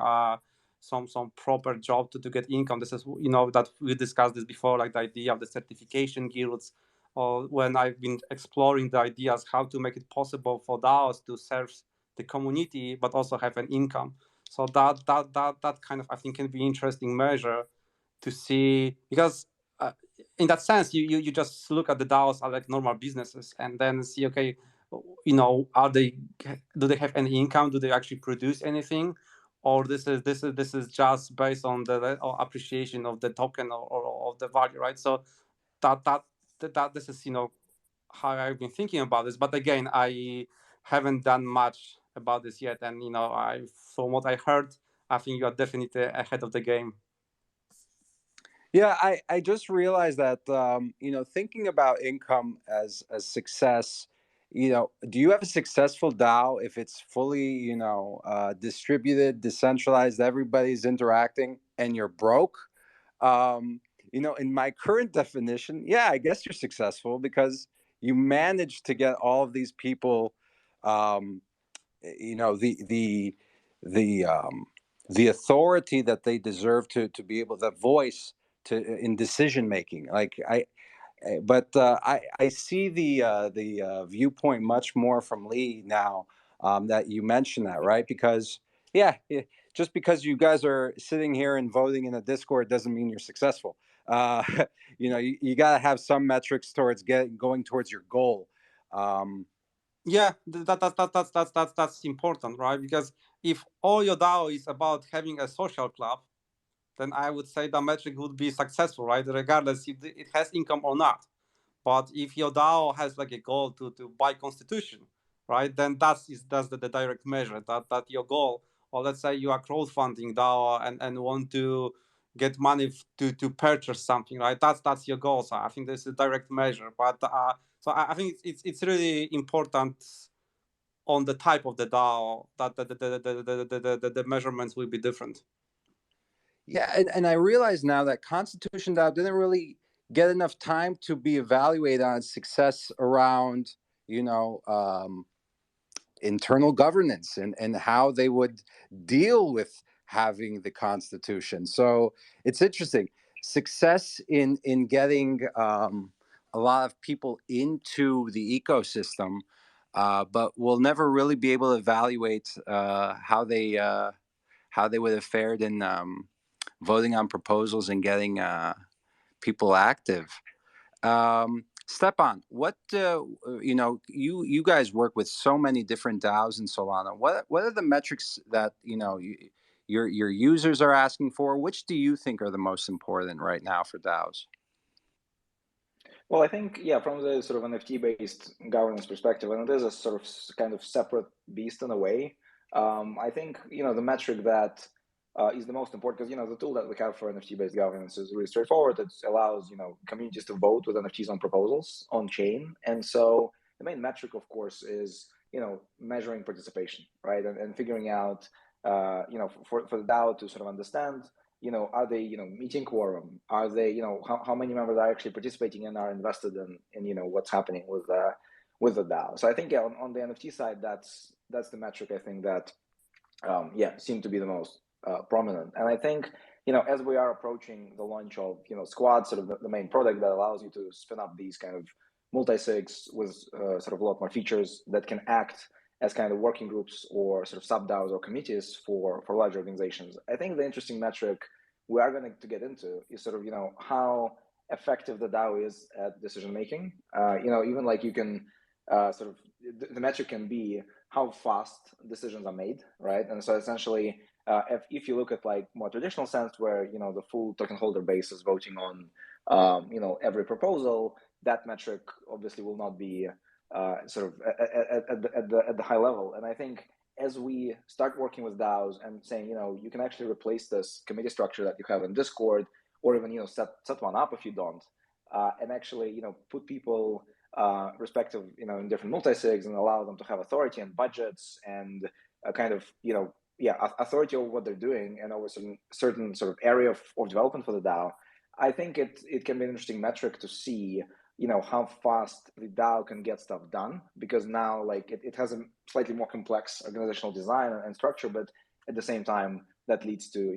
E: some proper job to get income. This is that we discussed this before, like the idea of the certification guilds, or when I've been exploring the ideas how to make it possible for DAOs to serve the community but also have an income. So that kind of, I think, can be interesting measure to see, because in that sense you just look at the DAOs are like normal businesses and then see, okay, do they have any income, do they actually produce anything, or this is just based on the appreciation of the token or of the value, right? So that this is how I've been thinking about this. But again, I haven't done much about this yet, and from what I heard, I think you are definitely ahead of the game.
A: Yeah, I just realized that thinking about income as success, do you have a successful DAO if it's fully distributed, decentralized, everybody's interacting, and you're broke? In my current definition, yeah, I guess you're successful because you managed to get all of these people, the authority that they deserve to be able to voice in decision making. Like I see the viewpoint much more from Lee now, that you mentioned that, right? Because just because you guys are sitting here and voting in a Discord doesn't mean you're successful. You got to have some metrics towards going towards your goal.
E: Yeah, that's important, right? Because if all your DAO is about having a social club, then I would say the metric would be successful, right? Regardless if it has income or not. But if your DAO has like a goal to buy constitution, right, then that's the direct measure that your goal, or let's say you are crowdfunding DAO and want to get money to purchase something, right? That's your goal. So I think this is a direct measure. But so I think it's really important on the type of the DAO that the measurements will be different.
A: Yeah, and I realize now that Constitution DAO didn't really get enough time to be evaluated on its success around, internal governance and how they would deal with having the Constitution. So it's interesting. Success in getting a lot of people into the ecosystem, but we'll never really be able to evaluate how they would have fared in voting on proposals and getting people active. Stepan, what you guys work with so many different DAOs in Solana. What are the metrics that your users are asking for? Which do you think are the most important right now for DAOs?
C: Well, I think, from the sort of NFT-based governance perspective, and it is a sort of kind of separate beast in a way. I think, the metric that is the most important, because, the tool that we have for NFT-based governance is really straightforward. It allows, communities to vote with NFTs on proposals on chain. And so the main metric, of course, is, measuring participation, right? And figuring out, for the DAO to sort of understand, are they, meeting quorum? Are they, how many members are actually participating and are invested in what's happening with the DAO? So I think, on the NFT side, that's the metric I think that, seem to be the most prominent. And I think, as we are approaching the launch of, Squad, sort of the main product that allows you to spin up these kind of multi-sigs with sort of a lot more features that can act as kind of working groups or sort of sub-DAOs or committees for large organizations. I think the interesting metric we are going to get into is sort of, how effective the DAO is at decision making. Even like you can sort of, the metric can be how fast decisions are made, right? And so essentially, if you look at like more traditional sense where, the full token holder base is voting on, every proposal, that metric obviously will not be sort of at the high level. And I think as we start working with DAOs and saying, you can actually replace this committee structure that you have in Discord, or even, set one up if you don't, and actually, put people respective, in different multi-sigs and allow them to have authority and budgets and kind of, authority over what they're doing and over certain sort of area of development for the DAO, I think it can be an interesting metric to see, how fast the DAO can get stuff done, because now like it has a slightly more complex organizational design and structure, but at the same time that leads to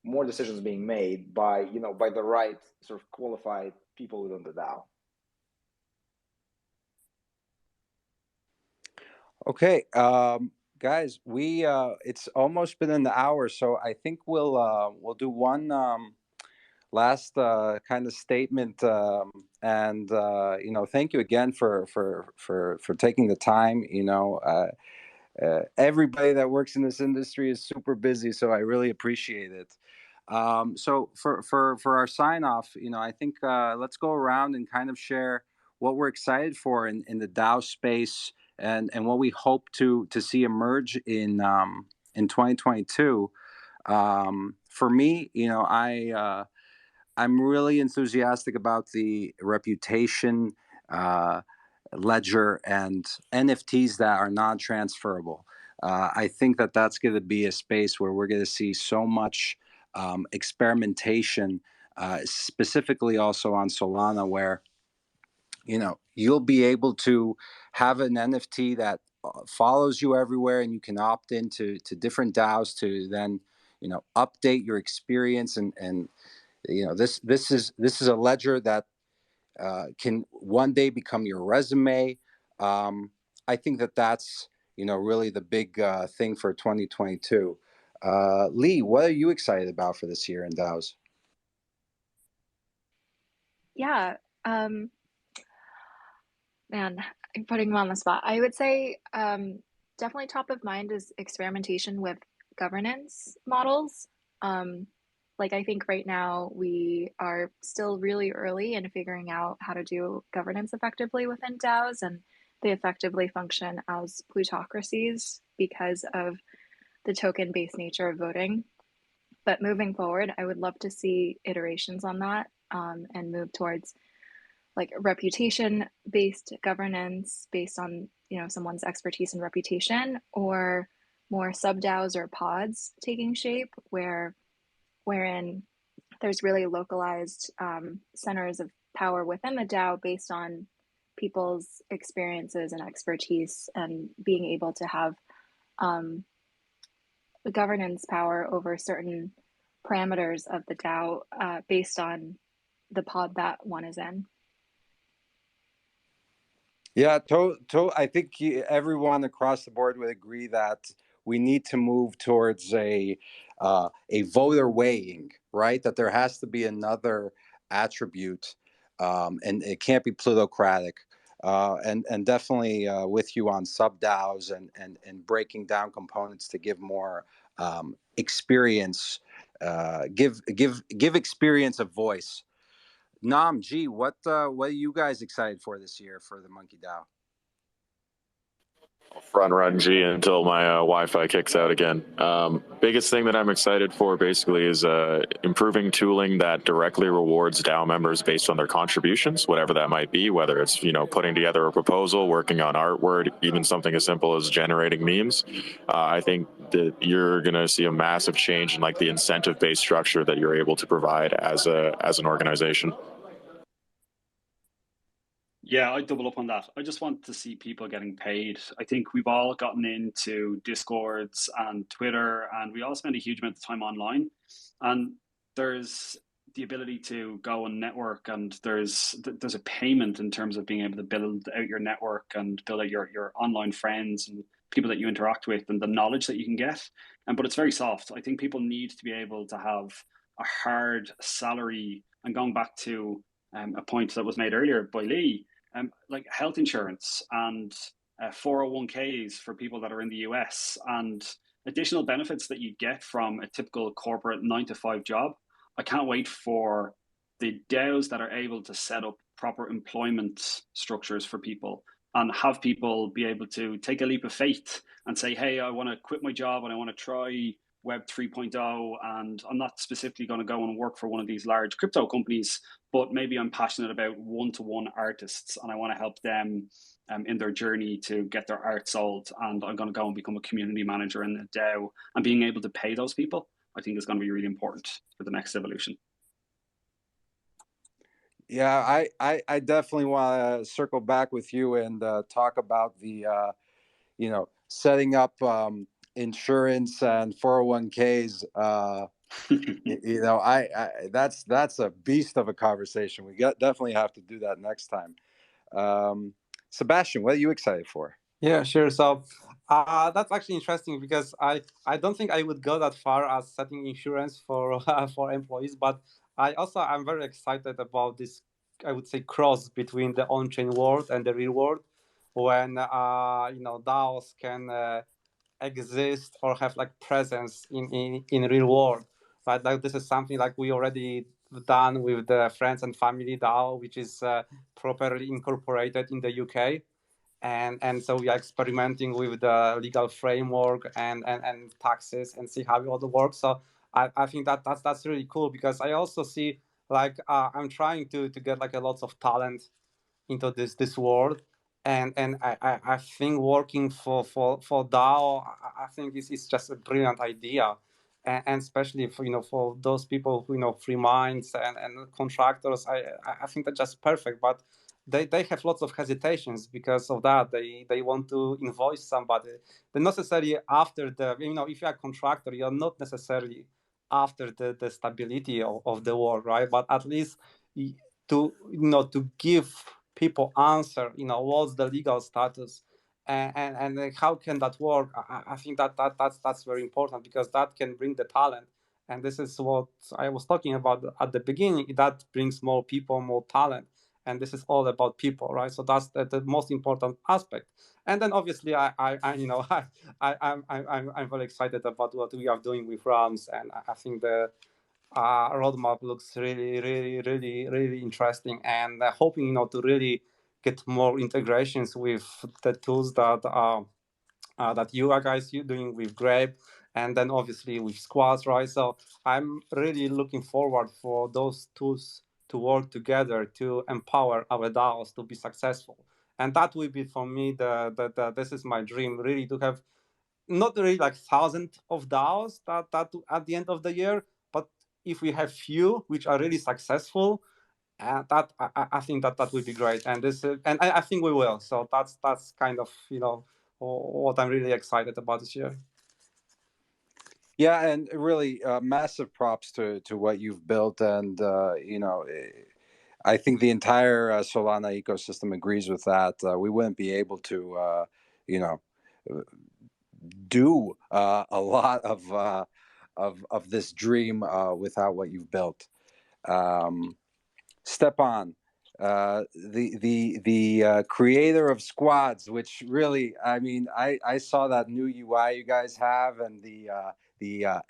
C: more decisions being made by by the right sort of qualified people within the DAO.
A: Okay, guys, we it's almost been an hour, so I think we'll do one last kind of statement, and thank you again for taking the time. Everybody that works in this industry is super busy, so I really appreciate it. So for our sign off, I think let's go around and kind of share what we're excited for in the DAO space, and what we hope to see emerge in 2022. For me, I'm really enthusiastic about the reputation ledger and NFTs that are non-transferable. I think that that's going to be a space where we're going to see so much experimentation, specifically also on Solana, where you'll be able to have an NFT that follows you everywhere, and you can opt into different DAOs to then update your experience, and this is a ledger that can one day become your resume. I think that that's really the big thing for 2022. Lee, what are you excited about for this year in DAOs?
F: Yeah, man, I'm putting him on the spot. I would say definitely top of mind is experimentation with governance models. I think right now we are still really early in figuring out how to do governance effectively within DAOs, and they effectively function as plutocracies because of the token-based nature of voting. But moving forward, I would love to see iterations on that, and move towards reputation-based governance based on someone's expertise and reputation, or more sub-DAOs or pods taking shape wherein there's really localized centers of power within the DAO based on people's experiences and expertise, and being able to have the governance power over certain parameters of the DAO based on the pod that one is in.
A: Yeah, I think everyone across the board would agree that we need to move towards a voter weighing, right? That there has to be another attribute, and it can't be plutocratic. And definitely with you on sub DAOs and breaking down components to give more experience, give experience a voice. Nom, G, what are you guys excited for this year for the MonkeyDAO?
D: I'll front run G until my Wi-Fi kicks out again. Biggest thing that I'm excited for basically is improving tooling that directly rewards DAO members based on their contributions, whatever that might be, whether it's putting together a proposal, working on artwork, even something as simple as generating memes. I think that you're going to see a massive change in the incentive-based structure that you're able to provide as an organization.
B: Yeah, I'd double up on that. I just want to see people getting paid. I think we've all gotten into Discords and Twitter, and we all spend a huge amount of time online. And there's the ability to go and network, and there's a payment in terms of being able to build out your network and build out your online friends and people that you interact with, and the knowledge that you can get. But it's very soft. I think people need to be able to have a hard salary. And going back to a point that was made earlier by Lee, like health insurance and 401ks for people that are in the US, and additional benefits that you get from a typical corporate 9-to-5 job. I can't wait for the DAOs that are able to set up proper employment structures for people and have people be able to take a leap of faith and say, hey, I want to quit my job and I want to try Web 3.0, and I'm not specifically going to go and work for one of these large crypto companies, but maybe I'm passionate about one-to-one artists, and I want to help them in their journey to get their art sold, and I'm going to go and become a community manager in a DAO, and being able to pay those people, I think is going to be really important for the next evolution.
A: Yeah, I definitely want to circle back with you and talk about the, setting up insurance and 401ks. That's a beast of a conversation. We definitely have to do that next time. Sebastian, what are you excited for?
E: Yeah, sure. So that's actually interesting because I don't think I would go that far as setting insurance for for employees, but I'm very excited about this, I would say, cross between the on-chain world and the real world, when DAOs can exist or have like presence in real world, right? Like this is something like we already done with the Friends and Family DAO, which is properly incorporated in the UK. And so we are experimenting with the legal framework and taxes and see how it all works. So I think that's really cool, because I also see like I'm trying to get like a lots of talent into this world, and I think working for DAO, I think is just a brilliant idea, and especially for those people who free minds and contractors, I think that's just perfect. But they have lots of hesitations because of that. They want to invoice somebody. They're not necessarily after the, if you're a contractor, you're not necessarily after the stability of the world, right? But at least to give people answer, what's the legal status, and how can that work. I think that's very important, because that can bring the talent. And this is what I was talking about at the beginning. That brings more people, more talent. And this is all about people, right? So that's the most important aspect. And then obviously, I'm very excited about what we are doing with Rams, and I think the roadmap looks really, really, really, really interesting. And hoping to really get more integrations with the tools that you guys doing with Grape, and then obviously with Squads, right? So I'm really looking forward for those tools to work together to empower our DAOs to be successful. And that will be, for me, this is my dream, really, to have not really like thousands of DAOs that at the end of the year, but if we have few which are really successful, that I think that would be great. And I think we will. So that's kind of what I'm really excited about this year.
A: Yeah, and really massive props to what you've built, and I think the entire Solana ecosystem agrees with that. We wouldn't be able to, do a lot of this dream without what you've built. Stepan, the creator of Squads, which really, I mean, I saw that new UI you guys have, and the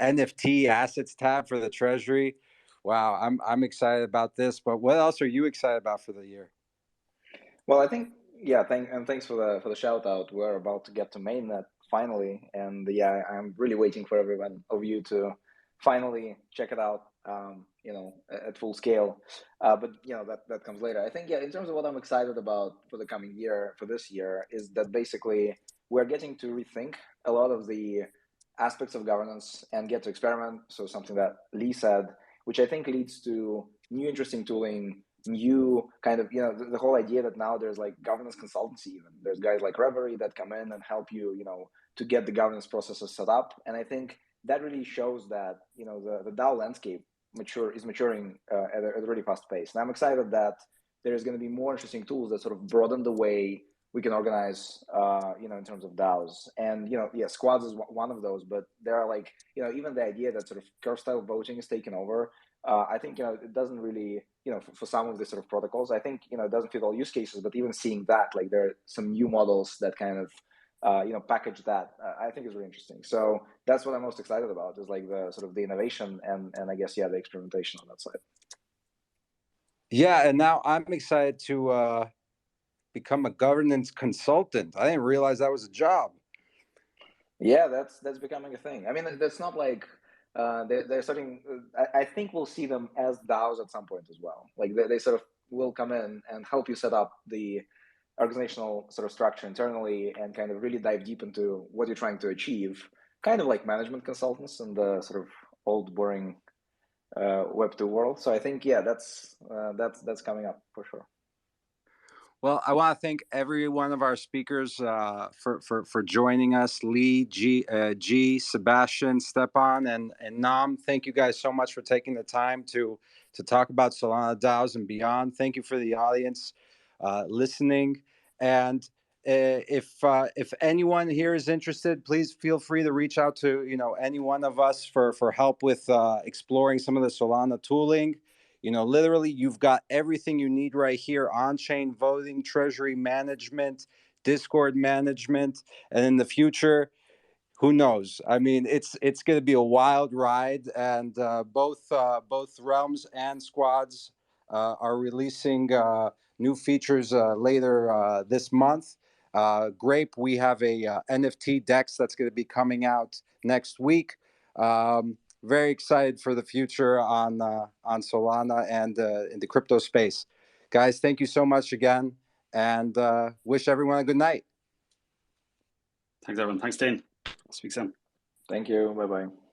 A: NFT assets tab for the treasury. Wow, I'm excited about this. But what else are you excited about for the year?
C: Well, I think, yeah, thanks for the shout out. We're about to get to mainnet finally, and yeah, I'm really waiting for everyone of you to finally check it out, at full scale. But that comes later. I think, yeah, in terms of what I'm excited about for the coming year, for this year, is that basically we're getting to rethink a lot of the aspects of governance and get to experiment. So something that Lee said, which I think leads to new interesting tooling, new kind of, the whole idea that now there's like governance consultancy. Even there's guys like Reverie that come in and help you, to get the governance processes set up. And I think that really shows that, the DAO landscape is maturing at a really fast pace. And I'm excited that there's going to be more interesting tools that sort of broaden the way we can organize, in terms of DAOs. And, Squads is one of those, but there are like, even the idea that sort of curve style voting is taken over. I think, it doesn't really, for some of the sort of protocols, I think, it doesn't fit all use cases, but even seeing that, like there are some new models that kind of, package that, I think is really interesting. So that's what I'm most excited about, is like the sort of the innovation and I guess, the experimentation on that side.
A: Yeah, and now I'm excited to become a governance consultant. I didn't realize that was a job.
C: Yeah, that's becoming a thing. I mean, that's not like they're starting. I think we'll see them as DAOs at some point as well. Like they sort of will come in and help you set up the organizational sort of structure internally and kind of really dive deep into what you're trying to achieve. Kind of like management consultants in the sort of old boring Web2 world. So I think that's coming up for sure.
A: Well, I want to thank every one of our speakers for joining us. Lee, G, Sebastian, Stepan, and Nam. Thank you guys so much for taking the time to talk about Solana DAOs and beyond. Thank you for the audience listening. And if anyone here is interested, please feel free to reach out to any one of us for help with exploring some of the Solana tooling. Literally, you've got everything you need right here: on-chain voting, treasury management, Discord management, and in the future, who knows? I mean, it's going to be a wild ride, and both realms and squads are releasing new features later this month. Grape, we have a NFT DEX that's going to be coming out next week. Very excited for the future on Solana and in the crypto space. Guys, thank you so much again, and wish everyone a good night.
B: Thanks, everyone. Thanks, Dean. I'll speak soon.
C: Thank you. Bye-bye.